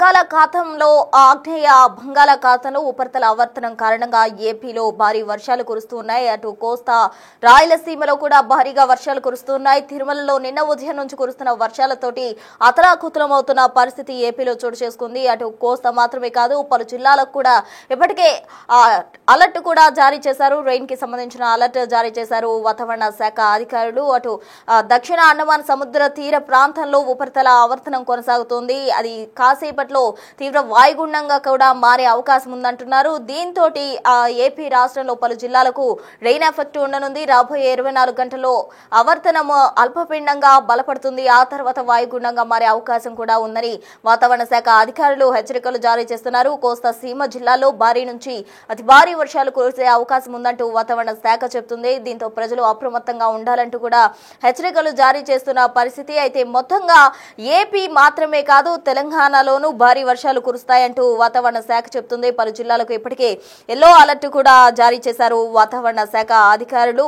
బంగాళాఖాతంలో ఆగ్నేయ బంగాళాఖాతంలో ఉపరితల ఆవర్తనం కారణంగా ఏపీలో భారీ వర్షాలు కురుస్తున్నాయి. అటు కోస్తా రాయలసీమలో కూడా భారీగా వర్షాలు కురుస్తున్నాయి. తిరుమలలో నిన్న ఉదయం నుంచి కురుస్తున్న వర్షాలతోటి అతలాకుతలమవుతున్న పరిస్థితి ఏపీలో చోటు చేసుకుంది. అటు కోస్తా మాత్రమే కాదు, పలు జిల్లాలకు కూడా ఇప్పటికే అలర్ట్ కూడా జారీ చేశారు. రెయిన్ కి సంబంధించిన అలర్ట్ జారీ చేశారు వాతావరణ శాఖ అధికారులు. అటు దక్షిణ అండమాన్ సముద్ర తీర ప్రాంతంలో ఉపరితల ఆవర్తనం కొనసాగుతోంది. అది కాసేపట్లో తీవ్ర వాయుగుండంగా కూడా మారే అవకాశం ఉందంటున్నారు. దీంతో ఏపీ రాష్ట్రంలో పలు జిల్లాలకు రెయిన్ ఎఫెక్ట్ ఉండనుంది. రాబోయే 24 గంటల్లో ఆవర్తనం అల్పపీడనంగా బలపడుతుంది. ఆ తర్వాత వాయుగుండంగా మారే అవకాశం కూడా ఉందని వాతావరణ శాఖ అధికారులు హెచ్చరికలు జారీ చేస్తున్నారు. కోస్తా సీమ జిల్లాలో భారీ నుంచి అతి భారీ వర్షాలు కురిసే అవకాశం ఉందంటూ వాతావరణ శాఖ చెబుతుంది. దీంతో ప్రజలు అప్రమత్తంగా ఉండాలంటూ కూడా హెచ్చరికలు జారీ చేస్తున్న పరిస్థితి. అయితే మొత్తంగా ఏపీ మాత్రమే కాదు, తెలంగాణలోనూ భారీ వర్షాలు కురుస్తాయంటూ వాతావరణ శాఖ చెబుతుంది. పలు జిల్లాలకు ఇప్పటికే ఎల్లో అలర్ట్ కూడా జారీ చేశారు వాతావరణ శాఖ అధికారులు.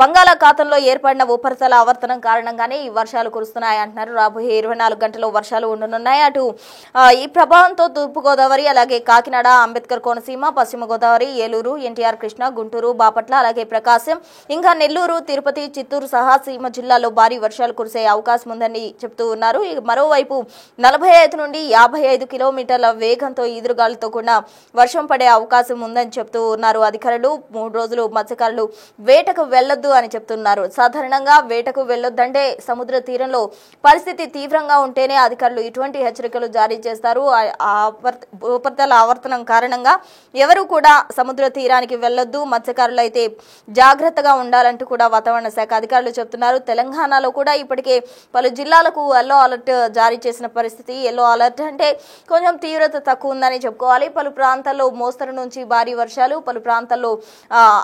బంగాళాఖాతంలో ఏర్పడిన ఉపరితల ఆవర్తనం కారణంగానే ఈ వర్షాలు కురుస్తున్నాయి అంటున్నారు. రాబోయే 24 గంటల్లో వర్షాలు ఉండనున్నాయి. అటు ఈ ప్రభావంతో తూర్పుగోదావరి, అలాగే కాకినాడ, అంబేద్కర్ కోనసీమ, పశ్చిమ గోదావరి, ఏలూరు, ఎన్టీఆర్, కృష్ణా, గుంటూరు, బాపట్ల, అలాగే ప్రకాశం, ఇంకా నెల్లూరు, తిరుపతి, చిత్తూరు సహా సీమ జిల్లాలో భారీ వర్షాలు కురిసే అవకాశం ఉందని చెబుతూ ఉన్నారు. మరోవైపు 45 నుండి 55 కిలోమీటర్ల వేగంతో ఈదురుగాలులతో కూడా వర్షం పడే అవకాశం ఉందని చెప్తూ ఉన్నారు అధికారులు. 3 రోజులు మత్స్యకారులు వేటకు వెళ్లొద్దు అని చెప్తున్నారు. సాధారణంగా వేటకు వెళ్లొద్దంటే సముద్ర తీరంలో పరిస్థితి తీవ్రంగా ఉంటేనే అధికారులు ఇటువంటి హెచ్చరికలు జారీ చేస్తారు. ఉపరితల ఆవర్తనం కారణంగా ఎవరు కూడా సముద్ర తీరానికి వెళ్లొద్దు, మత్స్యకారులు అయితే జాగ్రత్తగా ఉండాలంటూ కూడా వాతావరణ శాఖ అధికారులు చెప్తున్నారు. తెలంగాణలో కూడా ఇప్పటికే పలు జిల్లాలకు ఎల్లో అలర్ట్ జారీ చేసిన పరిస్థితి. ఎల్లో అలర్ట్ అంటే కొంచెం తీవ్రత తక్కువ ఉందని చెప్పుకోవాలి. పలు ప్రాంతాల్లో మోస్తరు నుంచి భారీ వర్షాలు, పలు ప్రాంతాల్లో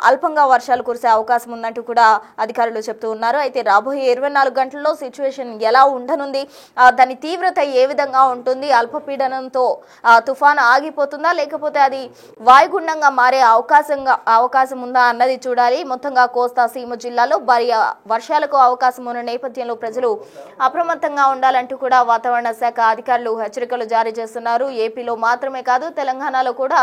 అల్పంగా వర్షాలు కురిసే అవకాశం ఉందంటూ కూడా అధికారులు చెప్తూ ఉన్నారు. అయితే రాబోయే 24 గంటల్లో సిచ్యువేషన్ ఎలా ఉండనుంది, దాని తీవ్రత ఏ విధంగా ఉంటుంది, అల్పపీడనంతో తుఫాను ఆగిపోతుందా లేకపోతే అది వాయుగుండంగా మారే అవకాశం ఉందా అన్నది చూడాలి. మొత్తంగా కోస్తా సీమ జిల్లాలో భారీ వర్షాలకు అవకాశం ఉన్న నేపథ్యంలో ప్రజలు అప్రమత్తంగా ఉండాలంటూ కూడా వాతావరణ శాఖ అధికారులు హెచ్చరికలు జారీ చేస్తున్నారు. ఏపీలో మాత్రమే కాదు, తెలంగాణలో కూడా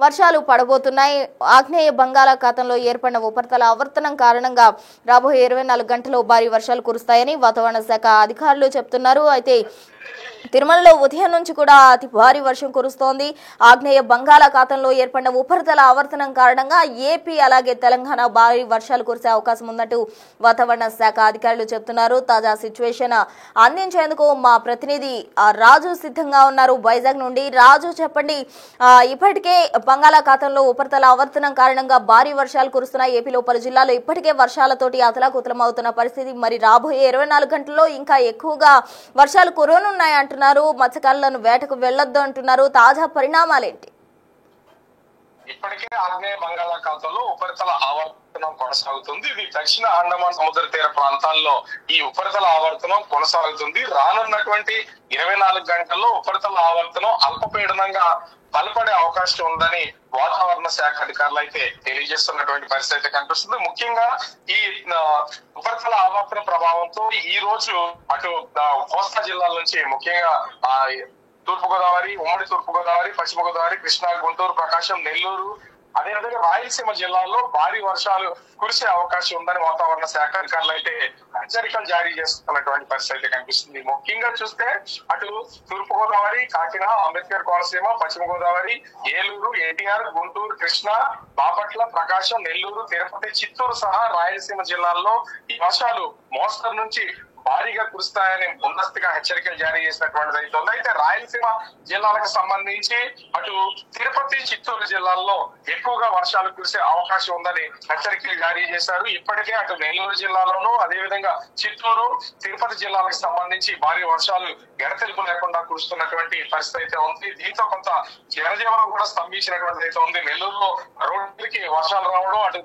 వర్షాలు పడబోతున్నాయి. ఆగ్నేయ బంగాళాఖాతంలో ఏర్పడిన ఉపరితల ఆవర్తనం కారణంగా రాబోయే 24 గంటల్లో భారీ వర్షాలు కురుస్తాయని వాతావరణ శాఖ అధికారులు చెప్తున్నారు. అయితే తిరుమలలో ఉదయం నుంచి కూడా అతి భారీ వర్షం కురుస్తోంది. ఆగ్నేయ బంగాళాఖాతంలో ఏర్పడిన ఉపరితల ఆవర్తనం కారణంగా ఏపీ అలాగే తెలంగాణ భారీ వర్షాలు కురిసే అవకాశం ఉందంటూ వాతావరణ శాఖ అధికారులు చెప్తున్నారు. తాజా సిచ్యువేషన్ అందించేందుకు మా ప్రతినిధి రాజు సిద్ధంగా ఉన్నారు వైజాగ్ నుండి. రాజు, చెప్పండి, ఇప్పటికే బంగాళాఖాతంలో ఉపరితల ఆవర్తనం కారణంగా భారీ వర్షాలు కురుస్తున్నాయి. ఏపీలో పలు జిల్లాలో ఇప్పటికే వర్షాలతోటి అతలాకుతలం అవుతున్న పరిస్థితి. మరి రాబోయే 24 గంటల్లో ఇంకా ఎక్కువగా వర్షాలు కురవనున్నాయి అంటున్నారు. మత్స్యకారులను వేటకు వెళ్లొద్దు అంటున్నారు. తాజా పరిణామాలేంటి? ఇప్పటికే ఆగ్నేయ బంగాళాఖాతంలో ఉపరితల ఆవర్తనం కొనసాగుతుంది. ఇది దక్షిణ అండమాన్ సముద్ర తీర ప్రాంతాల్లో ఈ ఉపరితల ఆవర్తనం కొనసాగుతుంది. రానున్నటువంటి 24 గంటల్లో ఉపరితల ఆవర్తనం అల్పపీడనంగా బలపడే అవకాశం ఉందని వాతావరణ శాఖ అధికారులు అయితే తెలియజేస్తున్నటువంటి పరిస్థితి అయితే కనిపిస్తుంది. ముఖ్యంగా ఈ ఉపరితల ఆవర్తన ప్రభావంతో ఈ రోజు అటు కోస్తా జిల్లాల నుంచి ముఖ్యంగా తూర్పుగోదావరి, ఉమ్మడి తూర్పుగోదావరి, పశ్చిమ గోదావరి, కృష్ణా, గుంటూరు, ప్రకాశం, నెల్లూరు, అదేవిధంగా రాయలసీమ జిల్లాల్లో భారీ వర్షాలు కురిసే అవకాశం ఉందని వాతావరణ శాఖ అధికారులు అయితే హెచ్చరికలు జారీ చేస్తున్నటువంటి పరిస్థితి అయితే కనిపిస్తుంది. ముఖ్యంగా చూస్తే అటు తూర్పుగోదావరి, కాకినాడ, అంబేద్కర్ కోనసీమ, పశ్చిమ గోదావరి, ఏలూరు, ఎన్టీఆర్, గుంటూరు, కృష్ణా, బాపట్ల, ప్రకాశం, నెల్లూరు, తిరుపతి, చిత్తూరు సహా రాయలసీమ జిల్లాల్లో ఈ వర్షాలు మోస్తరు నుంచి భారీగా కురుస్తాయని ముందస్తుగా హెచ్చరికలు జారీ చేసినటువంటిది అయితే ఉంది. అయితే రాయలసీమ జిల్లాలకు సంబంధించి అటు తిరుపతి, చిత్తూరు జిల్లాల్లో ఎక్కువగా వర్షాలు కురిసే అవకాశం ఉందని హెచ్చరికలు జారీ చేశారు. ఇప్పటికే అటు నెల్లూరు జిల్లాలోనూ, అదేవిధంగా చిత్తూరు, తిరుపతి జిల్లాలకు సంబంధించి భారీ వర్షాలు ఎడతెలుపు లేకుండా కురుస్తున్నటువంటి పరిస్థితి అయితే ఉంది. దీంతో కొంత జనజీవనం కూడా స్తంభించినటువంటిది అయితే ఉంది. నెల్లూరులో రోడ్లకి వర్షాలు రావడం, అటు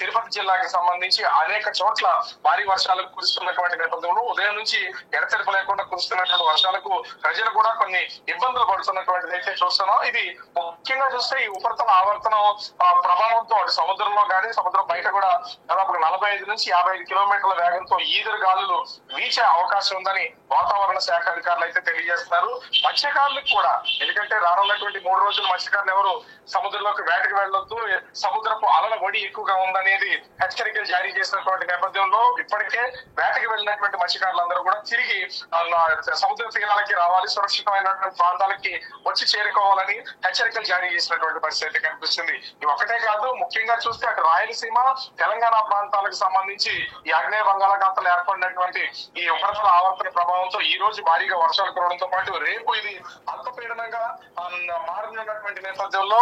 తిరుపతి జిల్లాకి సంబంధించి అనేక చోట్ల భారీ వర్షాలు కురుస్తున్నటువంటి నేపథ్యంలో ఉదయం నుంచి ఎడతెరిపి లేకుండా కురుస్తున్నటువంటి వర్షాలకు ప్రజలు కూడా కొన్ని ఇబ్బందులు పడుతున్నటువంటిది అయితే చూస్తున్నాం. ఇది ముఖ్యంగా చూస్తే ఈ ఉపరితల ఆవర్తనం ప్రభావంతో అటు సముద్రంలో కానీ సముద్రం బయట కూడా దాదాపు 45 నుంచి 55 కిలోమీటర్ల వేగంతో ఈదురు గాలులు వీచే అవకాశం ఉందని వాతావరణ శాఖ అధికారులు అయితే తెలియజేస్తున్నారు. మత్స్యకారులకు కూడా, ఎందుకంటే రానున్నటువంటి 3 రోజులు మత్స్యకారులు ఎవరు సముద్రంలోకి వేటకు వెళ్ళొద్దు, సముద్రపు అలల ఒడి ఎక్కువగా ఉందనేది హెచ్చరికలు జారీ చేసినటువంటి నేపథ్యంలో ఇప్పటికే వేటకు వెళ్ళినటువంటి మత్స్యకారులందరూ కూడా తిరిగి సముద్ర తీరాలకి రావాలి, సురక్షితమైనటువంటి ప్రాంతాలకి వచ్చి చేరుకోవాలని హెచ్చరికలు జారీ చేసినటువంటి పరిస్థితి కనిపిస్తుంది. ఇది ఒకటే కాదు, ముఖ్యంగా చూస్తే అటు రాయలసీమ, తెలంగాణ ప్రాంతాలకు సంబంధించి ఈ ఆగ్నేయ బంగాళాఖాతంలో ఏర్పడినటువంటి ఈ ఉపరితల ఆవర్తన ప్రభావంతో ఈ రోజు భారీగా వర్షాలు కురవడంతో పాటు రేపు ఇది అల్పపీడనంగా మారినటువంటి నేపథ్యంలో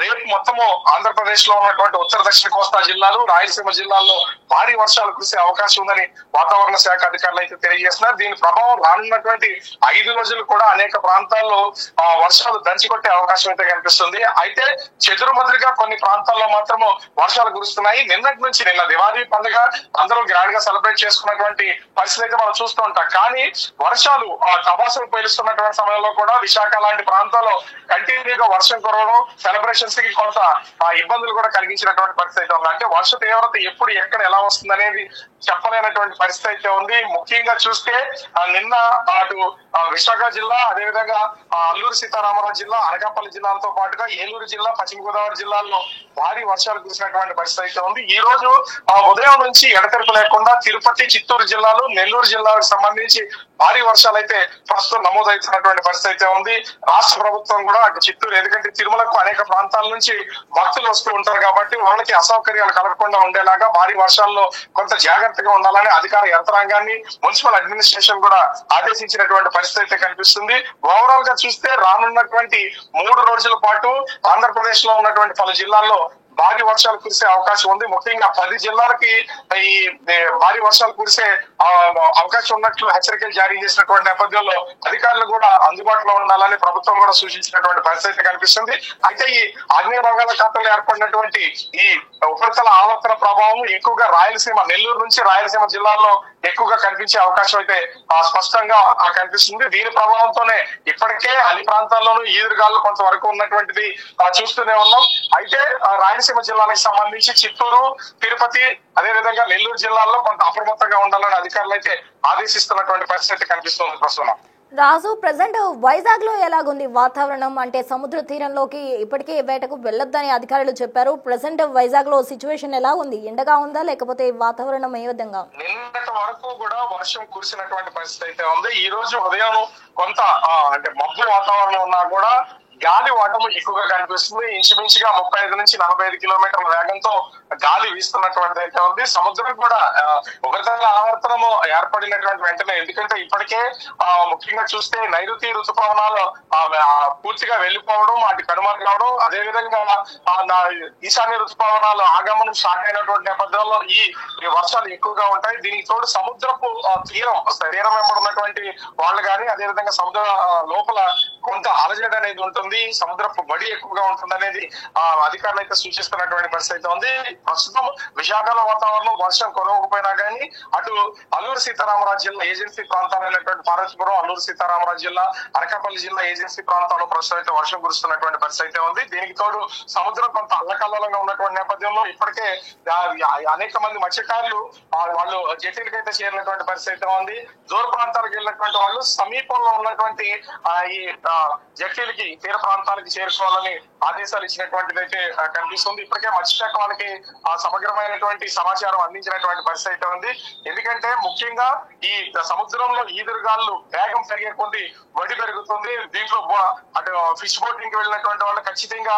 రేపు మొత్తము ఆంధ్రప్రదేశ్ లో ఉన్నటువంటి ఉత్తర దక్షిణ కోస్తా జిల్లాలు, రాయలసీమ జిల్లాల్లో భారీ వర్షాలు కురిసే అవకాశం ఉందని వాతావరణ శాఖ అధికారులు అయితే తెలియజేస్తున్నారు. దీని ప్రభావం రానున్నటువంటి 5 రోజులు కూడా అనేక ప్రాంతాల్లో వర్షాలు దంచికొట్టే అవకాశం అయితే కనిపిస్తుంది. అయితే చెదురుమదురుగా కొన్ని ప్రాంతాల్లో మాత్రము వర్షాలు కురుస్తున్నాయి. నిన్న దివాళీ పండుగ అందరూ గ్రాండ్ గా సెలబ్రేట్ చేసుకున్నటువంటి పరిస్థితి అయితే మనం చూస్తూ ఉంటాం. కానీ వర్షాలు టపాసులు పేలుస్తున్నటువంటి సమయంలో కూడా విశాఖ లాంటి ప్రాంతాల్లో కంటిన్యూగా వర్షం కురవడం సెలబ్రేషన్స్ కి కొంత ఇబ్బందులు కూడా కలిగించినటువంటి పరిస్థితి అయితే ఉంది. అంటే వర్ష తీవ్రత ఎప్పుడు ఎక్కడ ఎలా వస్తుంది అనేది చెప్పలేనటువంటి పరిస్థితి అయితే ఉంది. ముఖ్యంగా చూస్తే నిన్న అటు విశాఖ జిల్లా, అదేవిధంగా అల్లూరు సీతారామరాజు జిల్లా, అనకాపల్లి జిల్లాలతో పాటుగా ఏలూరు జిల్లా, పశ్చిమ గోదావరి జిల్లాల్లో భారీ వర్షాలు కురిసినటువంటి పరిస్థితి అయితే ఉంది. ఈ రోజు ఉదయం నుంచి ఎడతెరిపి లేకుండా తిరుపతి, చిత్తూరు జిల్లాలు, నెల్లూరు జిల్లాకు సంబంధించి భారీ వర్షాలు అయితే ప్రస్తుతం నమోదవుతున్నటువంటి పరిస్థితి అయితే ఉంది. రాష్ట్ర ప్రభుత్వం కూడా అటు చిత్తూరు, ఎందుకంటే తిరుమలకు అనేక ప్రాంతాల నుంచి భక్తులు వస్తూ ఉంటారు కాబట్టి వాళ్ళకి అసౌకర్యాలు కలగకుండా ఉండేలాగా భారీ వర్షాల్లో కొంత జాగ్రత్తగా ఉండాలని అధికార యంత్రాంగాన్ని, మున్సిపల్ అడ్మినిస్ట్రేషన్ కూడా ఆదేశించినటువంటి పరిస్థితి అయితే కనిపిస్తుంది. ఓవరాల్ గా చూస్తే రానున్నటువంటి 3 రోజుల పాటు ఆంధ్రప్రదేశ్ లో ఉన్నటువంటి పలు జిల్లాల్లో భారీ వర్షాలు కురిసే అవకాశం ఉంది. ముఖ్యంగా 10 జిల్లాలకి ఈ భారీ వర్షాలు కురిసే అవకాశం ఉన్నట్లు హెచ్చరికలు జారీ చేసినటువంటి నేపథ్యంలో అధికారులు కూడా అందుబాటులో ఉండాలని ప్రభుత్వం కూడా సూచించినటువంటి పరిస్థితి కనిపిస్తుంది. అయితే ఈ ఆగ్నేయ బంగాళాఖాతంలో ఏర్పడినటువంటి ఈ ఉపరితల ఆవర్తన ప్రభావం ఎక్కువగా రాయలసీమ, నెల్లూరు నుంచి రాయలసీమ జిల్లాల్లో ఎక్కువగా కనిపించే అవకాశం అయితే స్పష్టంగా కనిపిస్తుంది. దీని ప్రభావంతోనే ఇప్పటికే అన్ని ప్రాంతాల్లోనూ ఈదురుగాలు కొంతవరకు ఉన్నటువంటిది చూస్తూనే ఉన్నాం. అయితే రాయలసీమ జిల్లాలకు సంబంధించి చిత్తూరు, తిరుపతి, అదేవిధంగా నెల్లూరు జిల్లాల్లో కొంత అప్రమత్తంగా ఉండాలని అధికారులు అయితే ఆదేశిస్తున్నటువంటి పరిస్థితి కనిపిస్తుంది ప్రస్తుతం. రాజు, ప్రజెంట్ వైజాగ్ లో ఎలాగుంది వాతావరణం? అంటే సముద్ర తీరంలోకి ఇప్పటికే వేటకు వెళ్ళొద్దని అధికారులు చెప్పారు. ప్రజెంట్ వైజాగ్ లో సిచ్యువేషన్ ఎలా ఉంది? ఎండగా ఉందా, లేకపోతే వాతావరణం ఏ విధంగా? నిన్నటి వరకు కూడా వర్షం కురిసినటువంటి పరిస్థితి అయితే ఉంది. ఈ రోజు ఉదయం కొంత అంటే మబ్బు వాతావరణం ఉన్నా కూడా గాలి వాటము ఎక్కువగా కనిపిస్తుంది. ఇంచుమించుగా 35 నుంచి 45 కిలోమీటర్ల వేగంతో గాలి వీస్తున్నటువంటి అయితే ఉంది. సముద్రం కూడా ఉపరితల ఆవర్తనము ఏర్పడినటువంటి వెంటనే, ఎందుకంటే ఇప్పటికే ముఖ్యంగా చూస్తే నైరుతి ఋతుపవనాలు పూర్తిగా వెళ్లిపోవడం, వాటి కనుమరుగవడం, అదేవిధంగా ఈశాన్య ఋతుపవనాలు ఆగమనం స్టార్ట్ అయినటువంటి నేపథ్యంలో ఈ వర్షాలు ఎక్కువగా ఉంటాయి. దీనికి తోడు సముద్రపు తీరం వెంబడున్నటువంటి వాళ్ళు కానీ, అదేవిధంగా సముద్ర లోపల కొంత అలజడి అనేది ఉంటుంది, సముద్రపు బడి ఎక్కువగా ఉంటుంది అనేది అధికారులు అయితే సూచిస్తున్నటువంటి పరిస్థితి ఉంది. ప్రస్తుతం విశాఖలో వాతావరణం వర్షం కురవకపోయినా కానీ అటు అల్లూరు సీతారామరాజు జిల్లా ఏజెన్సీ ప్రాంతాలైనటువంటి పార్వతీపురం, అల్లూరు సీతారామరాజు జిల్లా, అనకాపల్లి జిల్లా ఏజెన్సీ ప్రాంతాల్లో ప్రస్తుతం అయితే వర్షం కురుస్తున్నటువంటి పరిస్థితి ఉంది. దీనికి తోడు సముద్రం కొంత అల్లకల్లోలంగా ఉన్నటువంటి నేపథ్యంలో ఇప్పటికే అనేక మంది మత్స్యకారులు వాళ్ళు జట్టీలకైతే చేరినటువంటి పరిస్థితి ఉంది. దూర ప్రాంతాలకు వెళ్ళినటువంటి వాళ్ళు సమీపంలో ఉన్నటువంటి ఈ జట్టీలకి, తీర ప్రాంతాలకి చేరుకోవాలని ఆదేశాలు ఇచ్చినటువంటిది అయితే కనిపిస్తుంది. ఇప్పటికే మత్స్యశాఖ వాళ్ళకి సమగ్రమైనటువంటి సమాచారం అందించినటువంటి పరిస్థితి అయితే ఉంది. ఎందుకంటే ముఖ్యంగా ఈ సముద్రంలో ఈదురుగాలు వేగం పెరిగే కొద్ది వడి పెరుగుతుంది. దీంట్లో అటు ఫిష్ బోటింగ్ కి వెళ్ళినటువంటి వాళ్ళు ఖచ్చితంగా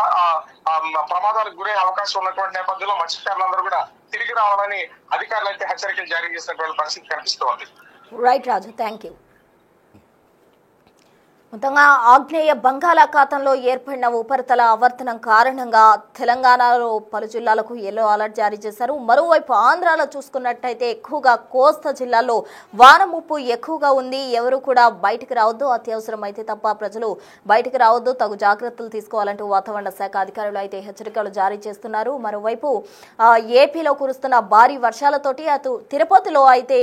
ప్రమాదాలకు గురే అవకాశం ఉన్నటువంటి నేపథ్యంలో మత్స్యకారులందరూ కూడా తిరిగి రావాలని అధికారులు అయితే హెచ్చరికలు జారీ చేసినటువంటి పరిస్థితి కనిపిస్తోంది. Right Raju, thank you. మొత్తంగా ఆగ్నేయ బంగాళాఖాతంలో ఏర్పడిన ఉపరితల ఆవర్తనం కారణంగా తెలంగాణలో పలు జిల్లాలకు యెల్లో అలర్ట్ జారీ చేశారు. మరోవైపు ఆంధ్రాలో చూసుకున్నట్టయితే ఎక్కువగా కోస్తా జిల్లాలో వాన ముప్పు ఎక్కువగా ఉంది. ఎవరు కూడా బయటికి రావద్దు, అత్యవసరం అయితే తప్ప ప్రజలు బయటికి రావద్దు, తగు జాగ్రత్తలు తీసుకోవాలంటూ వాతావరణ శాఖ అధికారులు అయితే హెచ్చరికలు జారీ చేస్తున్నారు. మరోవైపు ఏపీలో కురుస్తున్న భారీ వర్షాలతోటి అటు తిరుపతిలో అయితే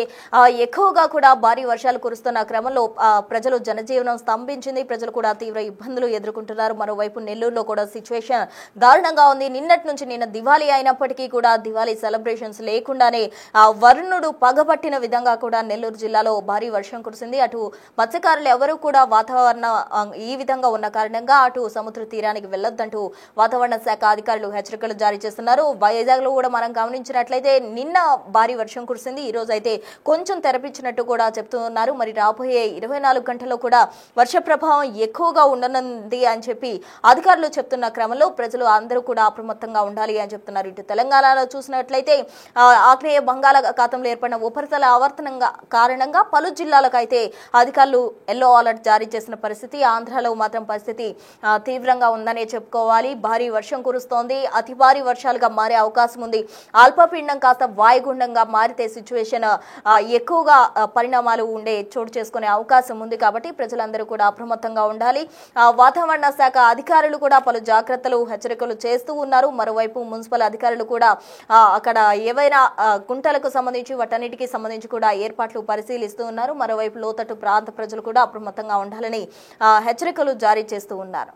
ఎక్కువగా కూడా భారీ వర్షాలు కురుస్తున్న క్రమంలో ప్రజలు జనజీవనం స్తంభించి కనిపించింది. ప్రజలు కూడా తీవ్ర ఇబ్బందులు ఎదుర్కొంటున్నారు. మరోవైపు నెల్లూరులో కూడా సిచ్యువేషన్ దారుణంగా ఉంది. నిన్న దివాళీ అయినప్పటికీ కూడా దివాళీ సెలబ్రేషన్స్ లేకుండానే వరుణుడు పగబట్టిన విధంగా కూడా నెల్లూరు జిల్లాలో భారీ వర్షం కురిసింది. అటు మత్స్యకారులు ఎవరూ కూడా వాతావరణ ఈ విధంగా ఉన్న కారణంగా అటు సముద్ర తీరానికి వెళ్లొద్దంటూ వాతావరణ శాఖ అధికారులు హెచ్చరికలు జారీ చేస్తున్నారు. వైజాగ్ లో కూడా మనం గమనించినట్లయితే నిన్న భారీ వర్షం కురిసింది. ఈ రోజు అయితే కొంచెం తెరపించినట్టు కూడా చెప్తున్నారు. మరి రాబోయే 24 గంటల్లో కూడా వర్ష ప్రభావం ఎక్కువగా ఉండనుంది అని చెప్పి అధికారులు చెప్తున్న క్రమంలో ప్రజలు అందరూ కూడా అప్రమత్తంగా ఉండాలి అని చెప్తున్నారు. ఇటు తెలంగాణలో చూసినట్లయితే ఆగ్నేయ బంగాళాఖాతంలో ఏర్పడిన ఉపరితల ఆవర్తనంగా కారణంగా పలు జిల్లాలకు అయితే అధికారులు ఎల్లో అలర్ట్ జారీ చేసిన పరిస్థితి. ఆంధ్రాలో మాత్రం పరిస్థితి తీవ్రంగా ఉందనే చెప్పుకోవాలి. భారీ వర్షం కురుస్తోంది. అతి భారీ వర్షాలుగా మారే అవకాశం ఉంది. అల్పపీడనం కాస్త వాయుగుండంగా మారితే సిచ్యువేషన్ ఎక్కువగా పరిణామాలు చోటు చేసుకునే అవకాశం ఉంది. కాబట్టి ప్రజలందరూ కూడా అప్రమత్తంగా ఉండాలి. వాతావరణ శాఖ అధికారులు కూడా పలు జాగ్రత్తలు హెచ్చరికలు చేస్తూ ఉన్నారు. మరోవైపు మున్సిపల్ అధికారులు కూడా అక్కడ ఏవైనా గుంటలకు సంబంధించి వాటన్నిటికీ సంబంధించి కూడా ఏర్పాట్లు పరిశీలిస్తూ ఉన్నారు. మరోవైపు లోతట్టు ప్రాంత ప్రజలు కూడా అప్రమత్తంగా ఉండాలని హెచ్చరికలు జారీ చేస్తూ ఉన్నారు.